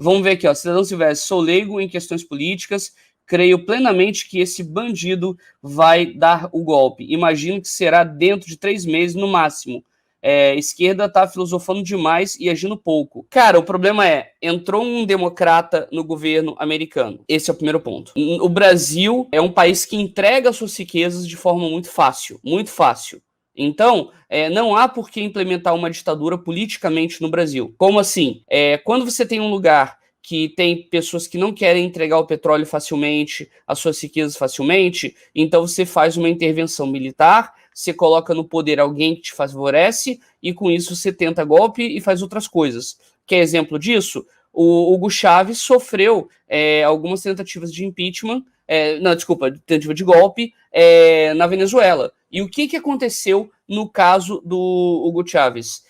Vamos ver aqui, ó. Cidadão Silvestre, sou leigo em questões políticas, creio plenamente que esse bandido vai dar o golpe. Imagino que será dentro de 3 meses no máximo. Esquerda tá filosofando demais e agindo pouco. Cara, o problema entrou um democrata no governo americano. Esse é o primeiro ponto. O Brasil é um país que entrega suas riquezas de forma muito fácil. Muito fácil. Então, não há por que implementar uma ditadura politicamente no Brasil. Como assim? Quando você tem um lugar que tem pessoas que não querem entregar o petróleo facilmente, as suas riquezas facilmente, então você faz uma intervenção militar, você coloca no poder alguém que te favorece, e com isso você tenta golpe e faz outras coisas. Quer exemplo disso? O Hugo Chávez sofreu algumas tentativas de impeachment, tentativa de golpe na Venezuela. E o que aconteceu no caso do Hugo Chávez?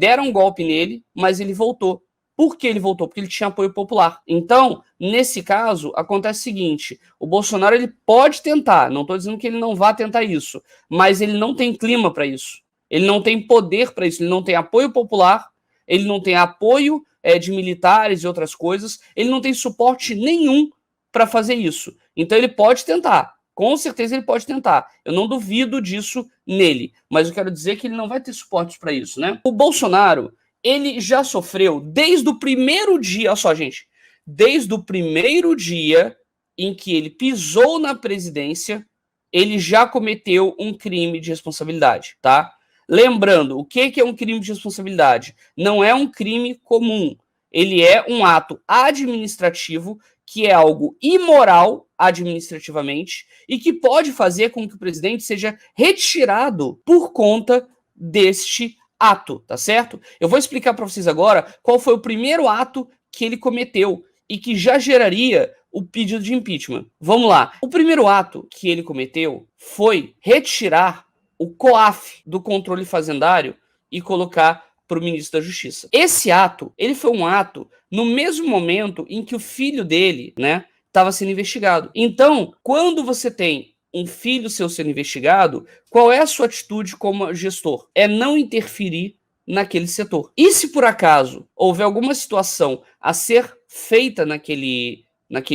Deram um golpe nele, mas ele voltou. Por que ele voltou? Porque ele tinha apoio popular. Então, nesse caso, acontece o seguinte, o Bolsonaro ele pode tentar, não estou dizendo que ele não vá tentar isso, mas ele não tem clima para isso. Ele não tem poder para isso, ele não tem apoio popular, ele não tem apoio de militares e outras coisas, ele não tem suporte nenhum para fazer isso. Então ele pode tentar, com certeza ele pode tentar. Eu não duvido disso nele, mas eu quero dizer que ele não vai ter suporte para isso, né? O Bolsonaro, ele já sofreu desde o primeiro dia, olha só, gente, desde o primeiro dia em que ele pisou na presidência, ele já cometeu um crime de responsabilidade, tá? Lembrando, o que é um crime de responsabilidade? Não é um crime comum, ele é um ato administrativo que é algo imoral administrativamente e que pode fazer com que o presidente seja retirado por conta deste ato, tá certo? Eu vou explicar para vocês agora qual foi o primeiro ato que ele cometeu e que já geraria o pedido de impeachment. Vamos lá. O primeiro ato que ele cometeu foi retirar o COAF do controle fazendário e colocar para o ministro da Justiça. Esse ato, ele foi um ato no mesmo momento em que o filho dele, né, estava sendo investigado. Então, quando você tem um filho seu sendo investigado, qual é a sua atitude como gestor? É não interferir naquele setor. E se por acaso houver alguma situação a ser feita naquele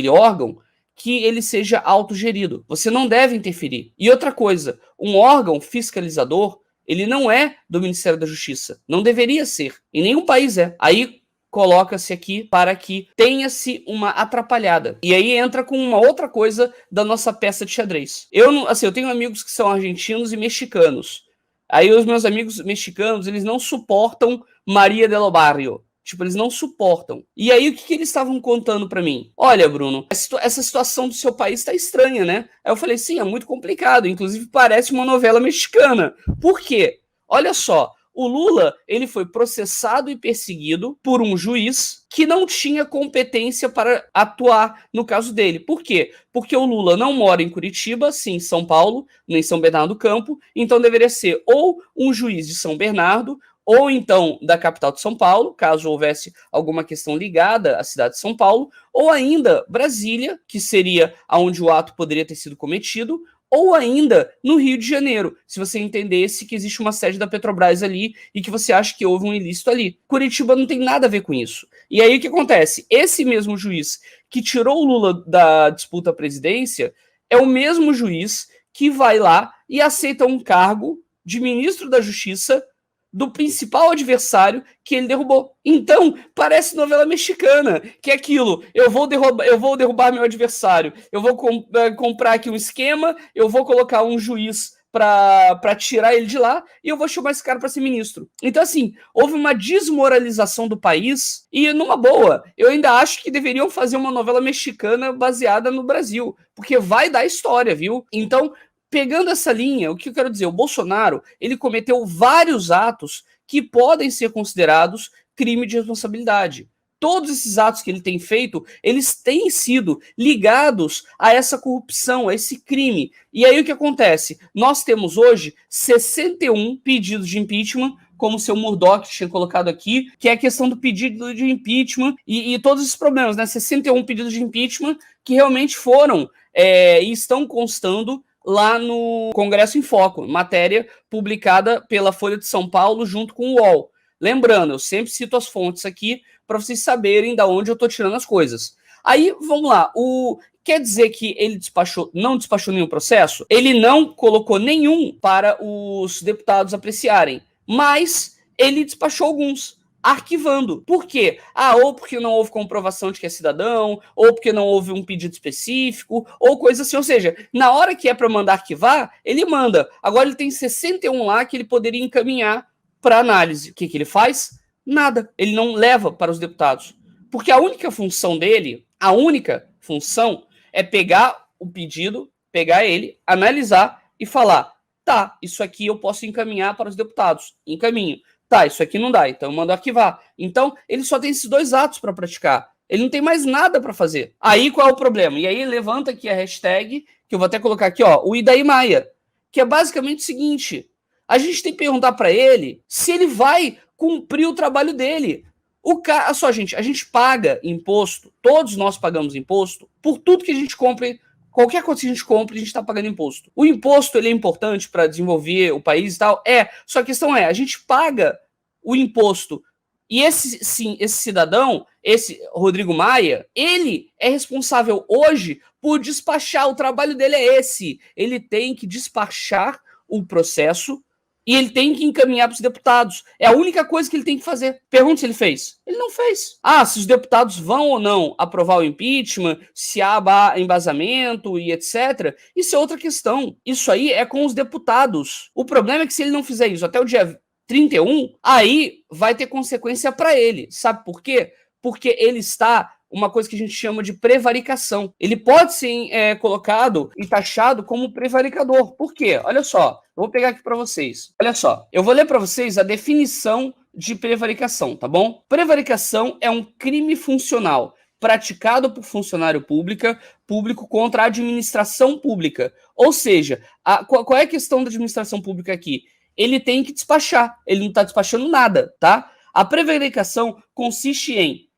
órgão, que ele seja autogerido. Você não deve interferir. E outra coisa, um órgão fiscalizador, ele não é do Ministério da Justiça. Não deveria ser. Em nenhum país é. Aí coloca-se aqui para que tenha-se uma atrapalhada. E aí entra com uma outra coisa da nossa peça de xadrez. Eu tenho amigos que são argentinos e mexicanos. Aí os meus amigos mexicanos, eles não suportam Maria del Barrio. Tipo, eles não suportam. E aí, o que eles estavam contando pra mim? Olha, Bruno, essa situação do seu país tá estranha, né? Aí eu falei, sim, é muito complicado. Inclusive, parece uma novela mexicana. Por quê? Olha só, o Lula, ele foi processado e perseguido por um juiz que não tinha competência para atuar no caso dele. Por quê? Porque o Lula não mora em Curitiba, sim em São Paulo, nem em São Bernardo do Campo, então deveria ser ou um juiz de São Bernardo, ou então da capital de São Paulo, caso houvesse alguma questão ligada à cidade de São Paulo, ou ainda Brasília, que seria onde o ato poderia ter sido cometido, ou ainda no Rio de Janeiro, se você entendesse que existe uma sede da Petrobras ali e que você acha que houve um ilícito ali. Curitiba não tem nada a ver com isso. E aí o que acontece? Esse mesmo juiz que tirou o Lula da disputa à presidência é o mesmo juiz que vai lá e aceita um cargo de ministro da Justiça do principal adversário que ele derrubou. Então, parece novela mexicana, que é aquilo, eu vou derrubar meu adversário, eu vou comprar aqui um esquema, eu vou colocar um juiz para tirar ele de lá e eu vou chamar esse cara para ser ministro. Então, assim, houve uma desmoralização do país e, numa boa, eu ainda acho que deveriam fazer uma novela mexicana baseada no Brasil, porque vai dar história, viu? Então, pegando essa linha, o que eu quero dizer? O Bolsonaro, ele cometeu vários atos que podem ser considerados crime de responsabilidade. Todos esses atos que ele tem feito, eles têm sido ligados a essa corrupção, a esse crime. E aí o que acontece? Nós temos hoje 61 pedidos de impeachment, como o seu Murdoch tinha colocado aqui, que é a questão do pedido de impeachment e todos esses problemas, né? 61 pedidos de impeachment que realmente foram e estão constando lá no Congresso em Foco, matéria publicada pela Folha de São Paulo junto com o UOL. Lembrando, eu sempre cito as fontes aqui para vocês saberem de onde eu estou tirando as coisas. Aí, vamos lá, quer dizer que ele não despachou nenhum processo? Ele não colocou nenhum para os deputados apreciarem, mas ele despachou alguns, arquivando. Por quê? Ou porque não houve comprovação de que é cidadão, ou porque não houve um pedido específico, ou coisa assim. Ou seja, na hora que é para mandar arquivar, ele manda. Agora ele tem 61 lá que ele poderia encaminhar para análise. O que ele faz? Nada. Ele não leva para os deputados. Porque a única função dele, é pegar o pedido, pegar ele, analisar e falar, tá, isso aqui eu posso encaminhar para os deputados. Encaminho. Tá, isso aqui não dá, então eu mando arquivar. Então, ele só tem esses 2 atos para praticar. Ele não tem mais nada para fazer. Aí, qual é o problema? E aí, levanta aqui a hashtag, que eu vou até colocar aqui, ó, o Idaí Maia, que é basicamente o seguinte, a gente tem que perguntar para ele se ele vai cumprir o trabalho dele. Só, gente, a gente paga imposto, todos nós pagamos imposto, por tudo que a gente compre. Qualquer coisa que a gente compra, a gente está pagando imposto. O imposto ele é importante para desenvolver o país e tal? Só a questão a gente paga o imposto. E esse cidadão, esse Rodrigo Maia, ele é responsável hoje por despachar. O trabalho dele é esse. Ele tem que despachar o processo e ele tem que encaminhar para os deputados. É a única coisa que ele tem que fazer. Pergunta se ele fez. Ele não fez. Se os deputados vão ou não aprovar o impeachment, se há embasamento e etc. Isso é outra questão. Isso aí é com os deputados. O problema é que se ele não fizer isso até o dia 31, aí vai ter consequência para ele. Sabe por quê? Porque ele está uma coisa que a gente chama de prevaricação. Ele pode ser colocado e taxado como prevaricador. Por quê? Olha só, eu vou pegar aqui para vocês. Olha só, eu vou ler para vocês a definição de prevaricação, tá bom? Prevaricação é um crime funcional praticado por funcionário público contra a administração pública. Ou seja, qual é a questão da administração pública aqui? Ele tem que despachar, ele não está despachando nada, tá? A prevaricação consiste em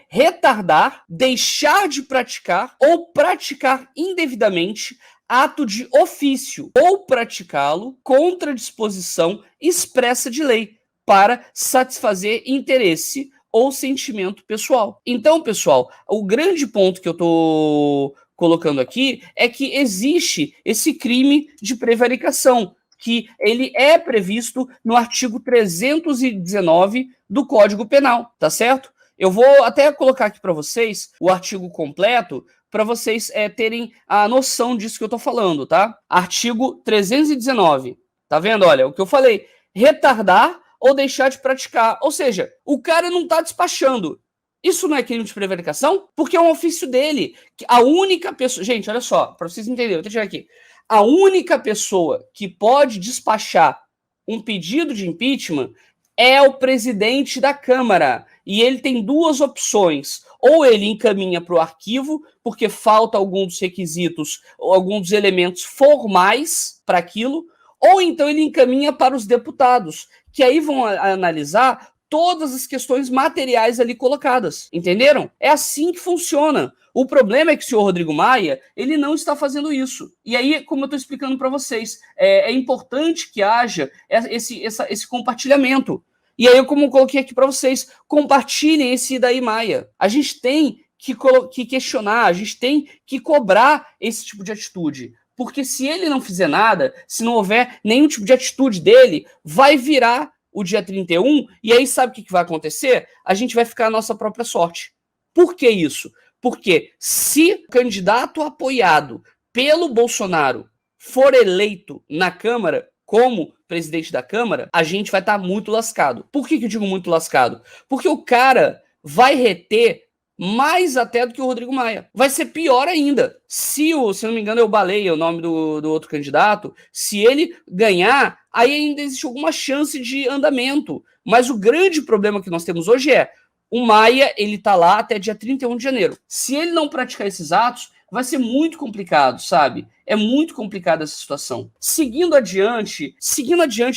retardar, deixar de praticar ou praticar indevidamente ato de ofício ou praticá-lo contra disposição expressa de lei para satisfazer interesse ou sentimento pessoal. Então, pessoal, o grande ponto que eu tô colocando aqui é que existe esse crime de prevaricação, que ele é previsto no artigo 319 do Código Penal, tá certo? Eu vou até colocar aqui para vocês o artigo completo, para vocês terem a noção disso que eu tô falando, tá? Artigo 319, tá vendo? Olha, o que eu falei, retardar ou deixar de praticar. Ou seja, o cara não tá despachando. Isso não é crime de prevaricação? Porque é um ofício dele. A única pessoa... Gente, olha só, para vocês entenderem, vou deixar aqui. A única pessoa que pode despachar um pedido de impeachment é o presidente da Câmara. E ele tem 2 opções. Ou ele encaminha para o arquivo, porque falta algum dos requisitos, ou algum dos elementos formais para aquilo, ou então ele encaminha para os deputados, que aí vão analisar todas as questões materiais ali colocadas. Entenderam? É assim que funciona. O problema é que o senhor Rodrigo Maia, ele não está fazendo isso. E aí, como eu estou explicando para vocês, é importante que haja esse compartilhamento. E aí, como eu coloquei aqui para vocês, compartilhem esse Idaí Maia. A gente tem que questionar, a gente tem que cobrar esse tipo de atitude. Porque se ele não fizer nada, se não houver nenhum tipo de atitude dele, vai virar o dia 31, e aí sabe o que vai acontecer? A gente vai ficar à nossa própria sorte. Por que isso? Porque se o candidato apoiado pelo Bolsonaro for eleito na Câmara como presidente da Câmara, a gente vai estar muito lascado. Por que eu digo muito lascado? Porque o cara vai reter mais até do que o Rodrigo Maia. Vai ser pior ainda. Se não me engano, é o Baleia, o nome do outro candidato, se ele ganhar, aí ainda existe alguma chance de andamento. Mas o grande problema que nós temos hoje é o Maia, ele tá lá até dia 31 de janeiro. Se ele não praticar esses atos, vai ser muito complicado, sabe? É muito complicada essa situação. Seguindo adiante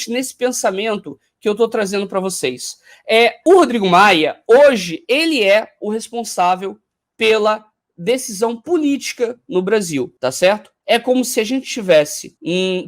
nesse pensamento que eu estou trazendo para vocês. O Rodrigo Maia, hoje, ele é o responsável pela decisão política no Brasil, tá certo? É como se a gente estivesse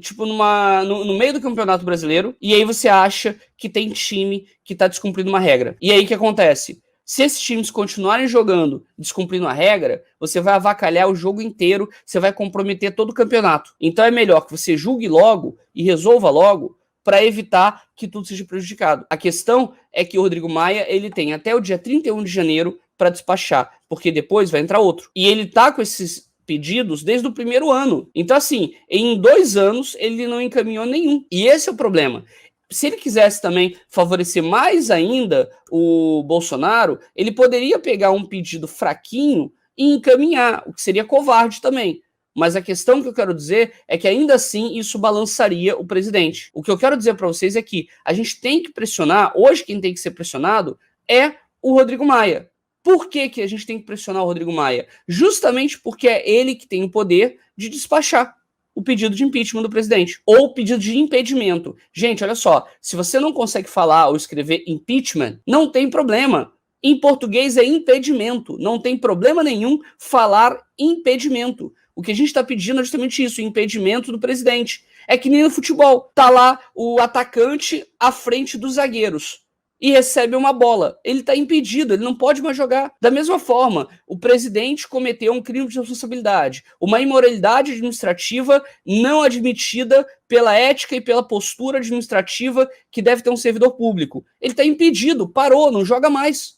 tipo, no meio do Campeonato Brasileiro, e aí você acha que tem time que tá descumprindo uma regra. E aí o que acontece? Se esses times continuarem jogando, descumprindo a regra, você vai avacalhar o jogo inteiro, você vai comprometer todo o campeonato. Então é melhor que você julgue logo e resolva logo para evitar que tudo seja prejudicado. A questão é que o Rodrigo Maia, ele tem até o dia 31 de janeiro para despachar, porque depois vai entrar outro. E ele tá com esses pedidos desde o primeiro ano. Então, assim, em 2 anos ele não encaminhou nenhum. E esse é o problema. Se ele quisesse também favorecer mais ainda o Bolsonaro, ele poderia pegar um pedido fraquinho e encaminhar, o que seria covarde também. Mas a questão que eu quero dizer é que ainda assim isso balançaria o presidente. O que eu quero dizer para vocês é que a gente tem que pressionar, hoje quem tem que ser pressionado é o Rodrigo Maia. Por que a gente tem que pressionar o Rodrigo Maia? Justamente porque é ele que tem o poder de despachar o pedido de impeachment do presidente, ou o pedido de impedimento. Gente, olha só, se você não consegue falar ou escrever impeachment, não tem problema. Em português é impedimento, não tem problema nenhum falar impedimento. O que a gente está pedindo é justamente isso, o impedimento do presidente. É que nem no futebol, tá lá o atacante à frente dos zagueiros e recebe uma bola. Ele está impedido, ele não pode mais jogar. Da mesma forma, o presidente cometeu um crime de responsabilidade, uma imoralidade administrativa não admitida pela ética e pela postura administrativa que deve ter um servidor público. Ele está impedido, parou, não joga mais.